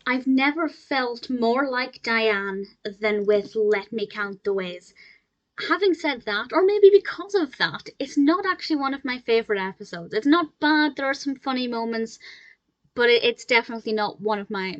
I've never felt more like Diane than with Let Me Count the Ways. Having said that, or maybe because of that, it's not actually one of my favourite episodes. It's not bad, there are some funny moments, but it's definitely not one of my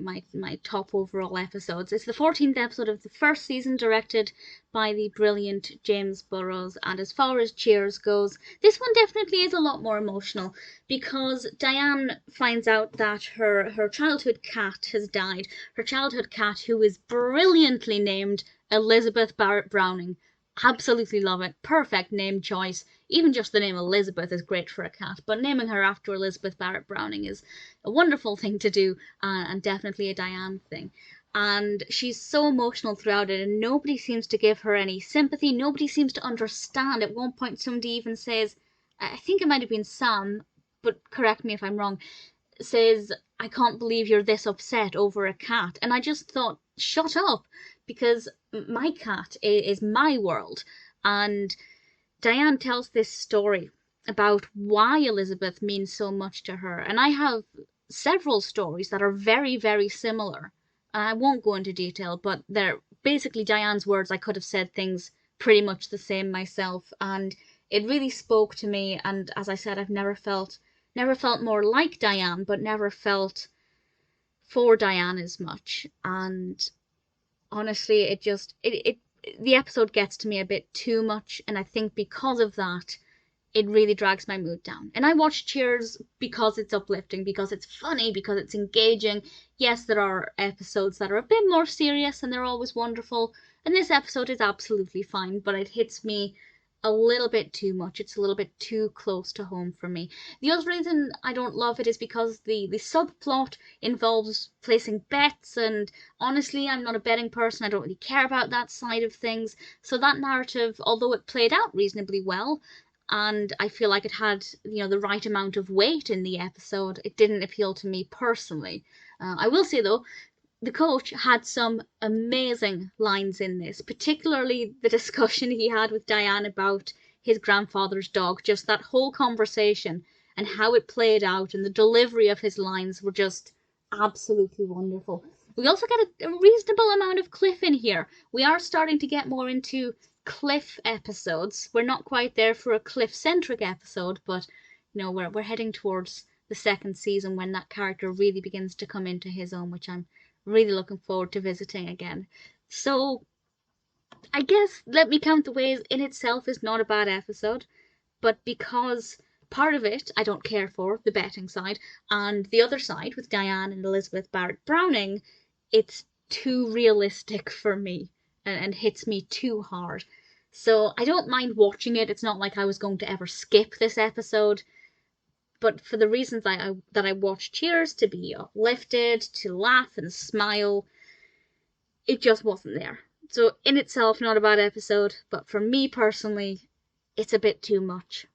top overall episodes. It's the 14th episode of the first season, directed by the brilliant James Burrows, and as far as Cheers goes, this one definitely is a lot more emotional, because Diane finds out that her childhood cat has died. Her childhood cat, who is brilliantly named Elizabeth Barrett Browning. Absolutely love it. Perfect name choice. Even just the name Elizabeth is great for a cat, but naming her after Elizabeth Barrett Browning is a wonderful thing to do, and definitely a Diane thing. And she's so emotional throughout it, and nobody seems to give her any sympathy. Nobody seems to understand. At one point, somebody even says, I think it might have been Sam, but correct me if I'm wrong, says, I can't believe you're this upset over a cat. And I just thought, shut up, because my cat is my world. And Diane tells this story about why Elizabeth means so much to her. And I have several stories that are very, very similar. And I won't go into detail, but they're basically Diane's words. I could have said things pretty much the same myself. And it really spoke to me. And as I said, I've never felt more like Diane, but never felt for Diane as much. And honestly, the episode gets to me a bit too much, and I think because of that, it really drags my mood down. And I watch Cheers because it's uplifting, because it's funny, because it's engaging. Yes, there are episodes that are a bit more serious, and they're always wonderful, and this episode is absolutely fine, but it hits me a little bit too much. It's a little bit too close to home for me. The other reason I don't love it is because the subplot involves placing bets, and honestly, I'm not a betting person. I don't really care about that side of things. So that narrative, although it played out reasonably well, and I feel like it had, the right amount of weight in the episode, it didn't appeal to me personally. I will say though, the coach had some amazing lines in this, particularly the discussion he had with Diane about his grandfather's dog. Just that whole conversation and how it played out, and the delivery of his lines were just absolutely wonderful. We also get a reasonable amount of Cliff in here. We are starting to get more into Cliff episodes. We're not quite there for a Cliff-centric episode, but we're heading towards the second season when that character really begins to come into his own, which I'm really looking forward to visiting again. So I guess Let Me Count the Ways in itself is not a bad episode, but because part of it I don't care for, the betting side, and the other side with Diane and Elizabeth Barrett Browning, it's too realistic for me, and hits me too hard. So I don't mind watching it. It's not like I was going to ever skip this episode, but for the reasons that I watched Cheers, to be uplifted, to laugh and smile, it just wasn't there. So in itself, not a bad episode, but for me personally, it's a bit too much.